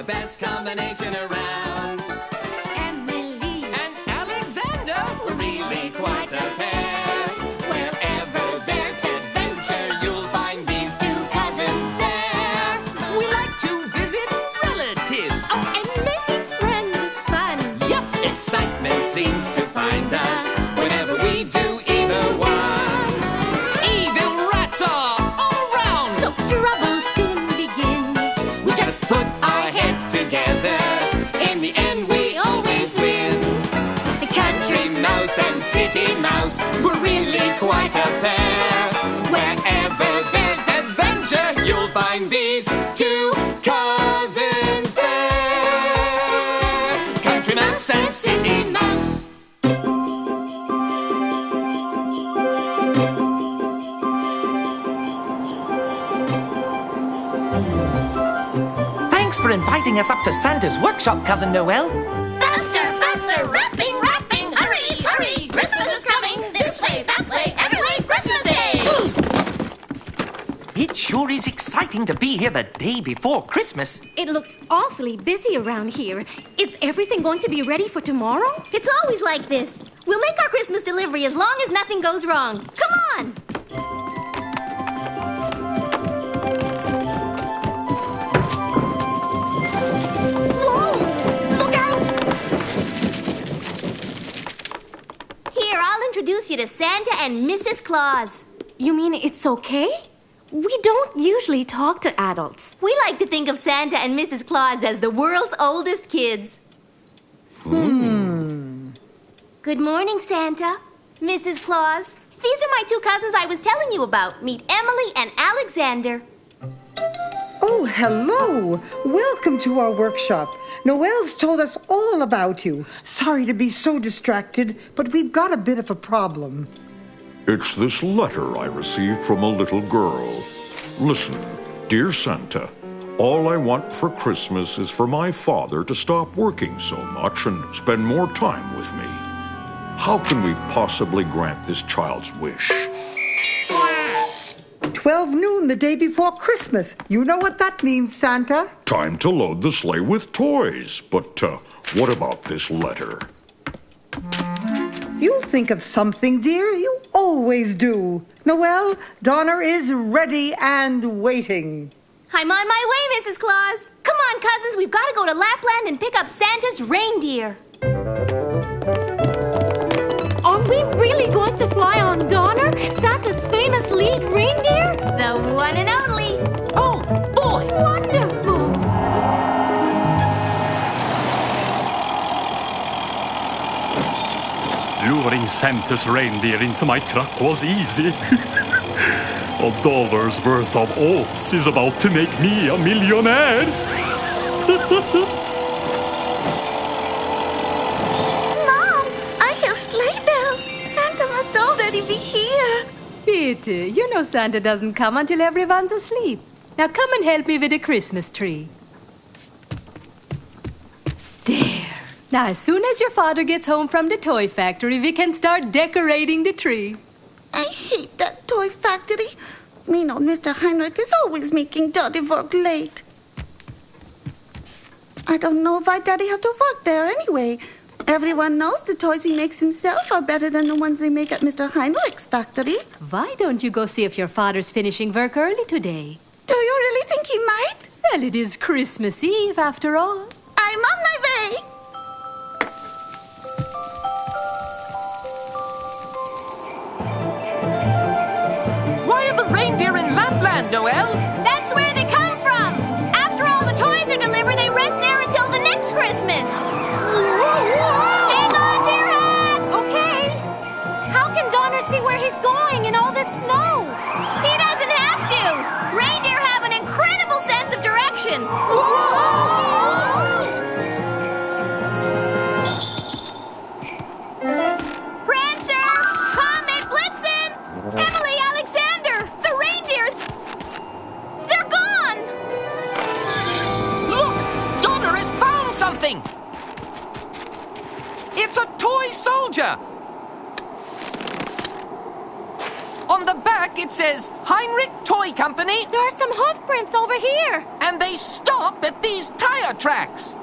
the best combination around. Emily And Alexander were really quite a pair. Wherever there's adventure, you'll find these two cousins there. We like to visit relatives. Oh, and making friends is fun. Yep, excitement seems to find us whenever we do either one. Evil rats are all around. So trouble soon begins. We just put our heads together. In the end, we always win. The country mouse and city mouse were really quite a pair. Wherever there's adventure, you'll find these two cousins there. Country mouse and city mouse. Thanks for inviting us up to Santa's workshop, Cousin Noel. Faster, wrapping, hurry, hurry, Christmas is coming, this way, that way, every way, Christmas Day! It sure is exciting to be here the day before Christmas. It looks awfully busy around here. Is everything going to be ready for tomorrow? It's always like this. We'll make our Christmas delivery as long as nothing goes wrong. Come on! Whoa! Look out! Here, I'll introduce you to Santa and Mrs. Claus. You mean it's okay? We don't usually talk to adults. We like to think of Santa and Mrs. Claus as the world's oldest kids. Good morning, Santa. Mrs. Claus. These are my two cousins I was telling you about. Meet Emily and Alexander. Oh, hello. Welcome to our workshop. Noelle's told us all about you. Sorry to be so distracted, but we've got a bit of a problem. It's this letter I received from a little girl. Listen, dear Santa, all I want for Christmas is for my father to stop working so much and spend more time with me. How can we possibly grant this child's wish? 12 noon the day before Christmas. You know what that means, Santa? Time to load the sleigh with toys. But what about this letter? You'll think of something, dear. You always do. Noelle, Donna is ready and waiting. I'm on my way, Mrs. Claus. Come on, cousins. We've got to go to Lapland and pick up Santa's reindeer. Are we really going to fly on Donner, Santa's famous lead reindeer? The one and only. Oh, boy! Wonderful! Luring Santa's reindeer into my truck was easy. $1 worth of oats is about to make me a millionaire. Mom, I hear sleigh bells. Santa must already be here. Peter, you know Santa doesn't come until everyone's asleep. Now come and help me with the Christmas tree. There. Now, as soon as your father gets home from the toy factory, we can start decorating the tree. I hate that toy factory. Mean old Mr. Heinrich is always making Daddy work late. I don't know why Daddy has to work there anyway. Everyone knows the toys he makes himself are better than the ones they make at Mr. Heinrich's factory. Why don't you go see if your father's finishing work early today? Do you really think he might? Well, it is Christmas Eve after all. I'm on my way. Why are the reindeer in Lapland, Noel? That's where they come from. After all the toys are delivered, they rest there until the next Christmas. Hang on to your hats! Okay. How can Donner see where he's going in all this snow? He doesn't have to. Reindeer have an incredible sense of direction. Prancer! Comet Blitzen! Emily, Alexander! The reindeer! They're gone! Look! Donner has found something! It's a toy soldier! On On the back, it says Heinrich Toy Company, There are some hoof prints over here. and they stop at these tire tracks.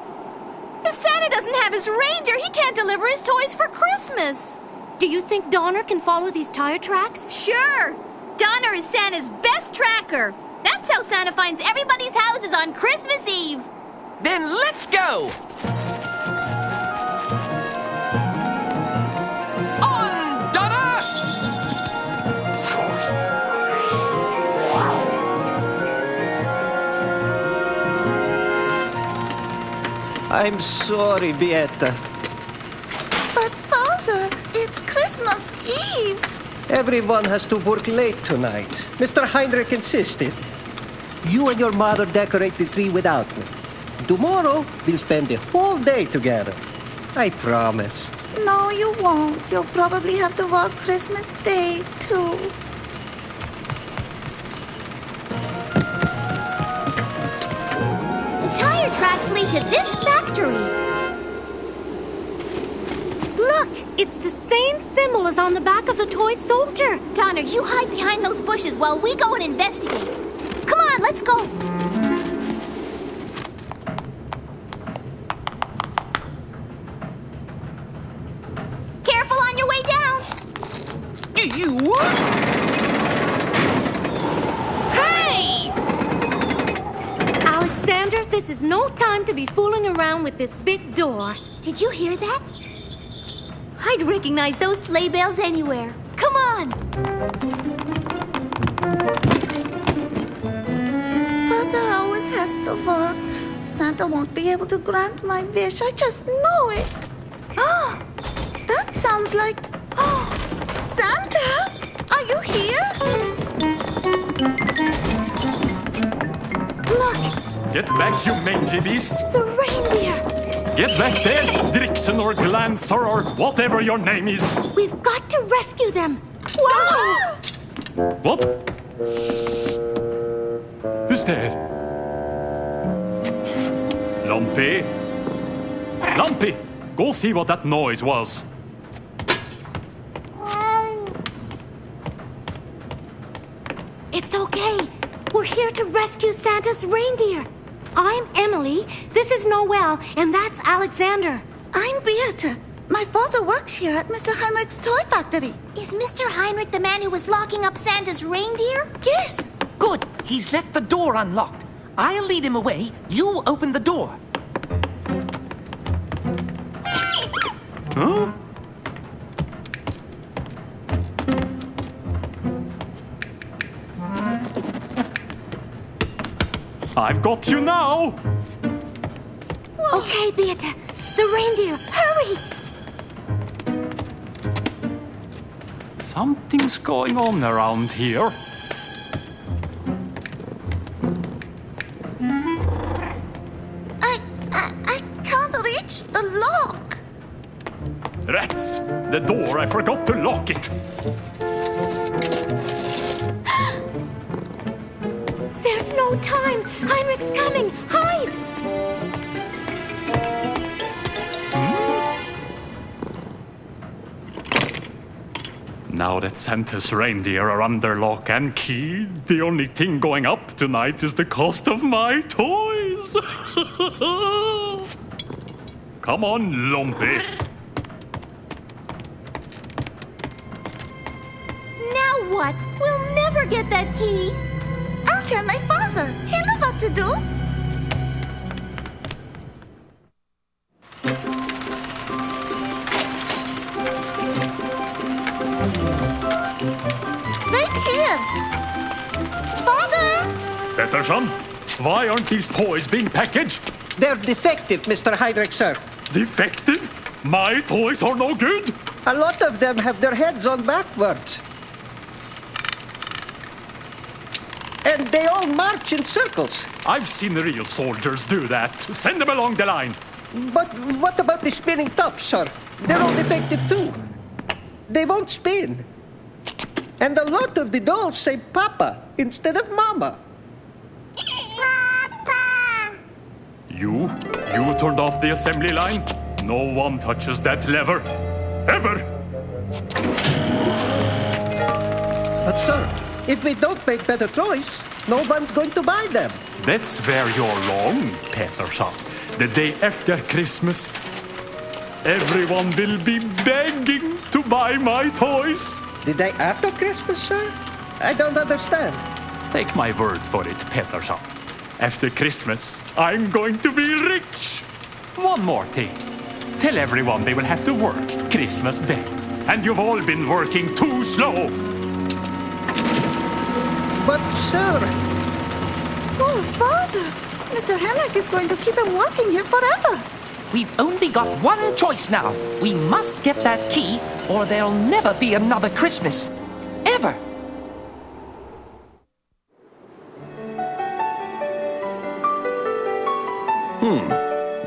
If Santa doesn't have his reindeer, he can't deliver his toys for Christmas. Do you think Donner can follow these tire tracks? Sure. Donner is Santa's best tracker. That's how Santa finds everybody's houses on Christmas Eve. Then let's go! On, Donner! I'm sorry, Beata. But Father, it's Christmas Eve. Everyone has to work late tonight. Mr. Heinrich insisted. You and your mother decorate the tree without me. Tomorrow, we'll spend the whole day together. I promise. No, you won't. You'll probably have to work Christmas Day, too. The tire tracks lead to this factory. Look, it's the same symbol as on the back of the toy soldier. Donner, you hide behind those bushes while we go and investigate. Come on, let's go. Careful on your way down. You what? Hey! Alexander, this is no time to be fooling around with this big door. Did you hear that? I'd recognize those sleigh bells anywhere. Come on. Father always has to work. Santa won't be able to grant my wish. I just know it. Oh, that sounds like... Oh, Santa, are you here? Look, Get back, you mangy beast! the reindeer. Get back there, Drixen or Glancer or whatever your name is! We've got to rescue them. Wow! What? Who's there? Lumpy? Lumpy! Go see what that noise was. It's okay. We're here to rescue Santa's reindeer. I'm Emily, this is Noel, and that's Alexander. I'm Beata. My father works here at Mr. Heinrich's toy factory. Is Mr. Heinrich the man who was locking up Santa's reindeer? Yes. Good. He's left the door unlocked. I'll lead him away. You open the door. Huh? I've got you now! Okay, Beata, the reindeer, hurry! Something's going on around here. I can't reach the lock. Rats! The door, I forgot to lock it! There's no time! Heinrich's coming! Hide! Now that Santa's reindeer are under lock and key, the only thing going up tonight is the cost of my toys! Come on, Lumpy! Now what? We'll never get that key. I'll tell my father. He'll know what to do. Right here. Father! Pettersson, why aren't these toys being packaged? They're defective, Mr. Heinrich, sir. Defective? My toys are no good? A lot of them have their heads on backwards. And they all march in circles. I've seen real soldiers do that. Send them along the line. But what about the spinning tops, sir? They're all defective too. They won't spin. And a lot of the dolls say Papa instead of Mama. You turned off the assembly line? No one touches that lever. Ever! But, sir, if we don't make better toys, no one's going to buy them. That's where you're wrong, Peterson. The day after Christmas, everyone will be begging to buy my toys. The day after Christmas, sir? I don't understand. Take my word for it, Peterson. After Christmas, I'm going to be rich. One more thing. Tell everyone they will have to work Christmas Day. And you've all been working too slow. But, sir, Oh, Father! Mr. Henrik is going to keep him working here forever. We've only got one choice now. We must get that key, or there'll never be another Christmas. Ever.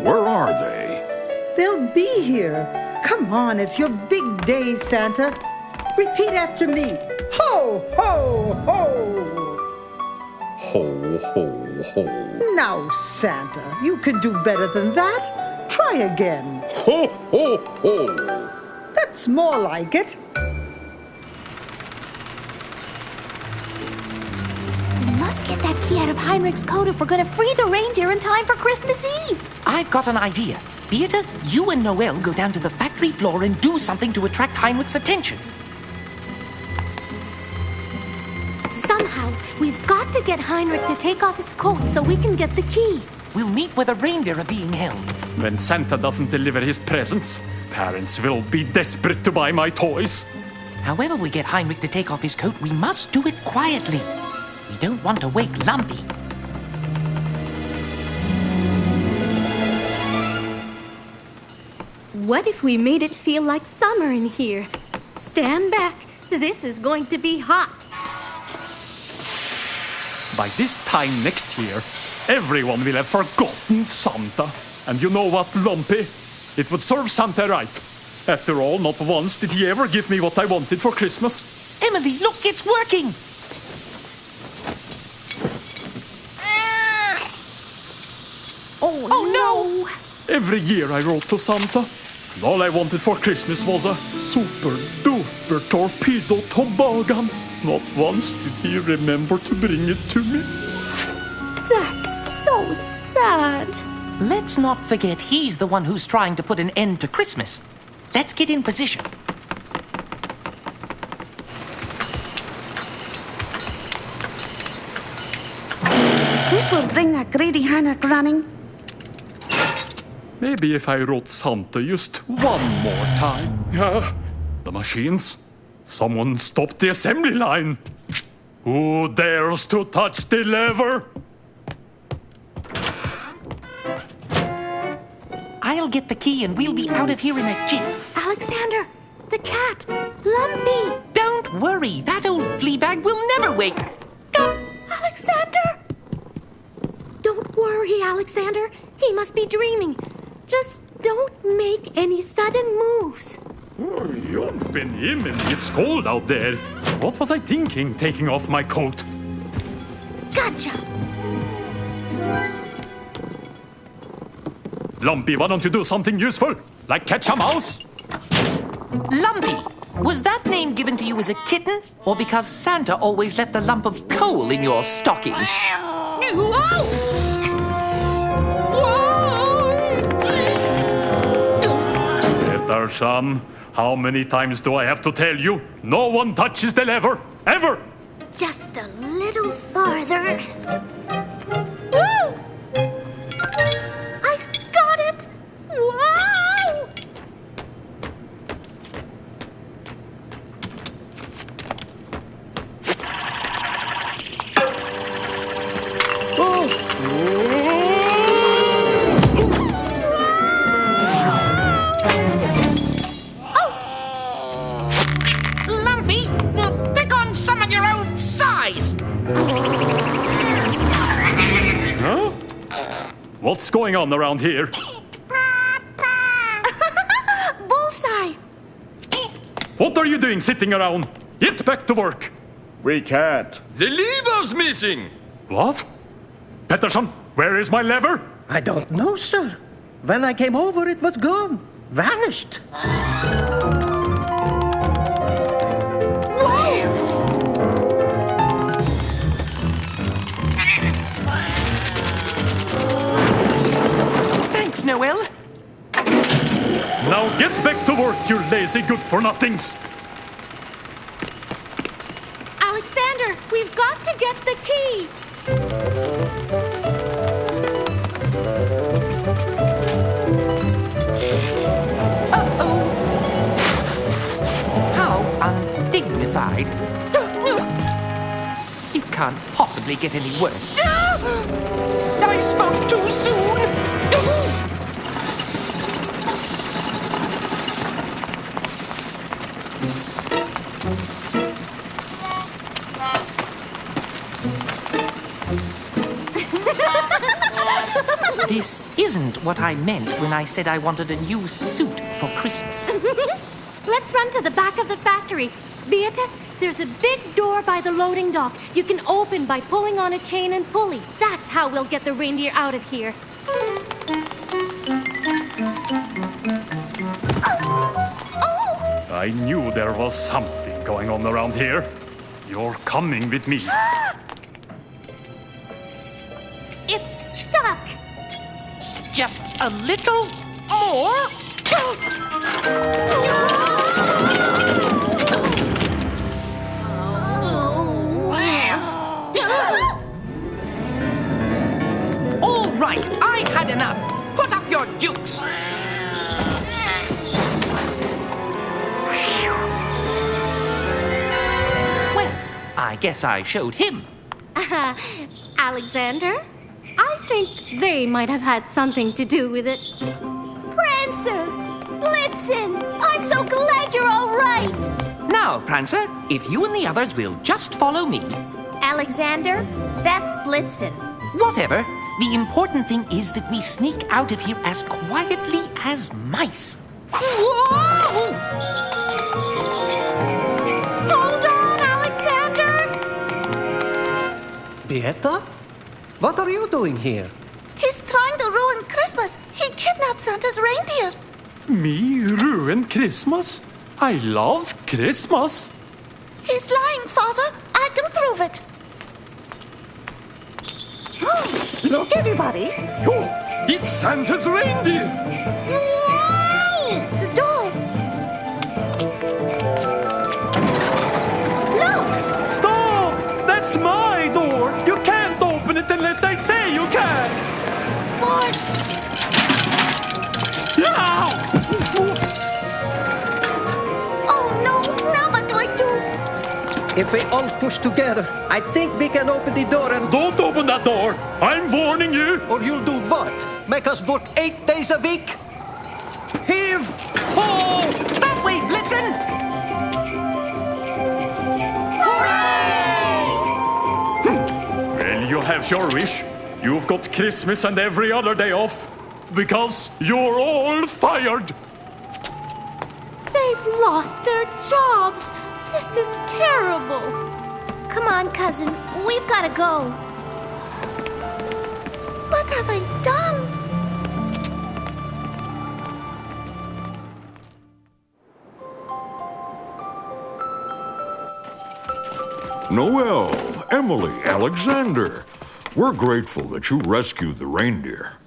Where are they? They'll be here. Come on, it's your big day, Santa. Repeat after me. Ho, ho, ho! Ho, ho, ho. Now, Santa, you can do better than that. Try again. Ho, ho, ho. That's more like it. We must get that key out of Heinrich's coat if we're going to free the reindeer in time for Christmas Eve. I've got an idea. Beata, you and Noel go down to the factory floor and do something to attract Heinrich's attention. Somehow, we've got to get Heinrich to take off his coat so we can get the key. We'll meet where the reindeer are being held. When Santa doesn't deliver his presents, parents will be desperate to buy my toys. However we get Heinrich to take off his coat, we must do it quietly. We don't want to wake Lumpy. What if we made it feel like summer in here? Stand back. This is going to be hot. By this time next year, everyone will have forgotten Santa. And you know what, Lumpy? It would serve Santa right. After all, not once did he ever give me what I wanted for Christmas. Emily, look, it's working! Oh no! Every year I wrote to Santa. And all I wanted for Christmas was a super duper torpedo toboggan. Not once did he remember to bring it to me. That's so sad. Let's not forget he's the one who's trying to put an end to Christmas. Let's get in position. This will bring that greedy Heinrich running. Maybe if I wrote Santa just one more time. The machines. Someone stopped the assembly line. Who dares to touch the lever? I'll get the key and we'll be out of here in a jiff. Alexander, the cat, Lumpy. Don't worry, that old flea bag will never wake. Alexander! Don't worry, Alexander. He must be dreaming. Just don't make any sudden moves. Jumpen himmel, it's cold out there. What was I thinking, taking off my coat? Gotcha! Lumpy, why don't you do something useful? Like catch a mouse? Lumpy, was that name given to you as a kitten? Or because Santa always left a lump of coal in your stocking? Peterson, how many times do I have to tell you? No one touches the lever, ever! Just a little farther. Woo! I've got it! Wow! Lumpy, pick on some of your own size. Huh? What's going on around here? Bullseye! What are you doing sitting around? Get back to work. We can't. The lever's missing! What? Peterson, where is my lever? I don't know, sir. When I came over, it was gone. Vanished. Noel. Now get back to work, you lazy good-for-nothings! Alexander, we've got to get the key. Uh-oh. How undignified. It can't possibly get any worse. I spoke too soon. This isn't what I meant when I said I wanted a new suit for Christmas. Let's run to the back of the factory. Beata, there's a big door by the loading dock. You can open by pulling on a chain and pulley. That's how we'll get the reindeer out of here. I knew there was something going on around here. You're coming with me. It's stuck. Just a little more. All right, I've had enough. Put up your dukes. Well, I guess I showed him. Alexander, I think they might have had something to do with it. Prancer! Blitzen! I'm so glad you're all right! Now, Prancer, if you and the others will just follow me. Alexander, that's Blitzen. Whatever. The important thing is that we sneak out of here as quietly as mice. Whoa! Hold on, Alexander! Beata? What are you doing here? He's trying to ruin Christmas. He kidnapped Santa's reindeer. Me ruin Christmas? I love Christmas. He's lying, Father. I can prove it. Look, everybody. Oh, it's Santa's reindeer! The door. Look! Stop! That's my door. You can't open it unless I say you can. Push! Ow! Oh no! Now what do I do? If we all push together, I think we can open the door and... Don't open that door. I'm warning you. Or you'll do what? Make us work 8 days a week? Heave! Ho! That way, Blitzen! Well, you have your wish. You've got Christmas and every other day off. Because you're all fired. They've lost their jobs. This is terrible. Come on, cousin. We've got to go. What have I done? Noel, Emily, Alexander. We're grateful that you rescued the reindeer.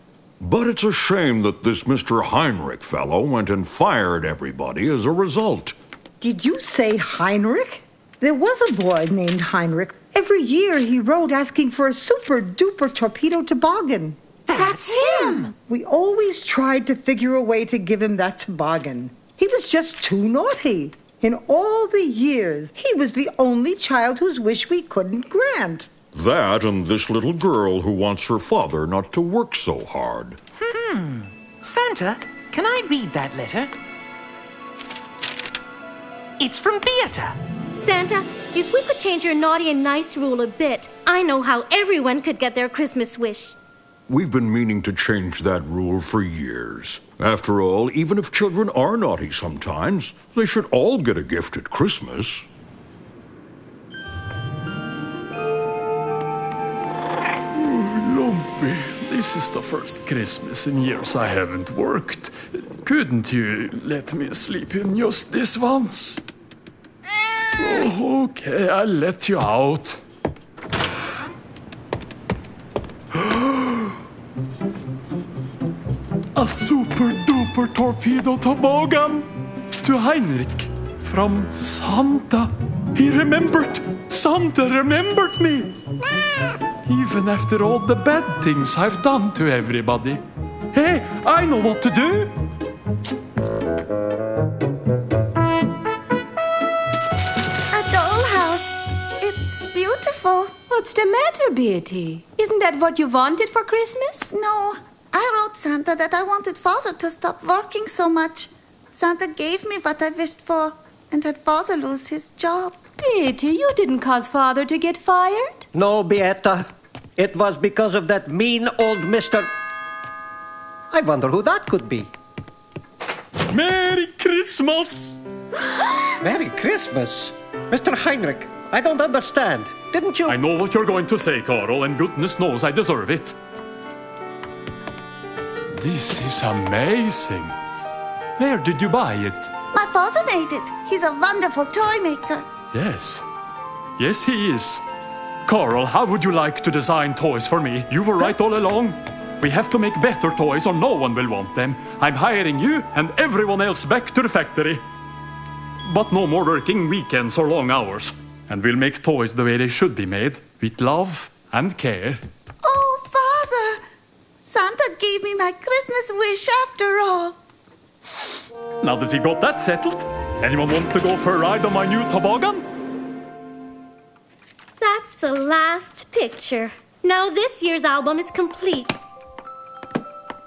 But it's a shame that this Mr. Heinrich fellow went and fired everybody as a result. Did you say Heinrich? There was a boy named Heinrich. Every year he wrote asking for a super-duper torpedo toboggan. That's him! We always tried to figure a way to give him that toboggan. He was just too naughty. In all the years, he was the only child whose wish we couldn't grant. That and this little girl who wants her father not to work so hard. Santa, can I read that letter? It's from Beata. Santa, if we could change your naughty and nice rule a bit, I know how everyone could get their Christmas wish. We've been meaning to change that rule for years. After all, even if children are naughty sometimes, they should all get a gift at Christmas. Lumpy, this is the first Christmas in years I haven't worked. Couldn't you let me sleep in just this once? Oh, okay, I'll let you out. A super duper torpedo toboggan to Heinrich from Santa. He remembered. Santa remembered me. Even after all the bad things I've done to everybody. Hey, I know what to do. A dollhouse. It's beautiful. What's the matter, Beatty? Isn't that what you wanted for Christmas? No, I wrote Santa that I wanted Father to stop working so much. Santa gave me what I wished for and had Father lose his job. Beatty, you didn't cause Father to get fired. No, Beata. It was because of that mean old Mr. I wonder who that could be. Merry Christmas! Merry Christmas. Mr. Heinrich, I don't understand. Didn't you? I know what you're going to say, Carl, and goodness knows I deserve it. This is amazing. Where did you buy it? My father made it. He's a wonderful toy maker. Yes. Yes, he is. Carl, how would you like to design toys for me? You were right all along. We have to make better toys or no one will want them. I'm hiring you and everyone else back to the factory. But no more working weekends or long hours. And we'll make toys the way they should be made, with love and care. Oh, Father! Santa gave me my Christmas wish after all. Now that we got that settled, anyone want to go for a ride on my new toboggan? That's the last picture. Now this year's album is complete.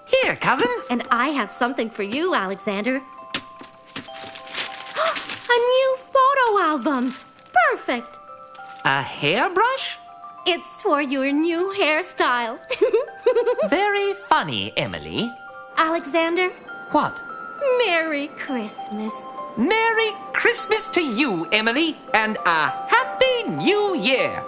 Here, cousin. And I have something for you, Alexander. A new photo album. Perfect. A hairbrush? It's for your new hairstyle. Very funny, Emily. Alexander, What? Merry Christmas. Merry Christmas to you, Emily, and a Happy New Year!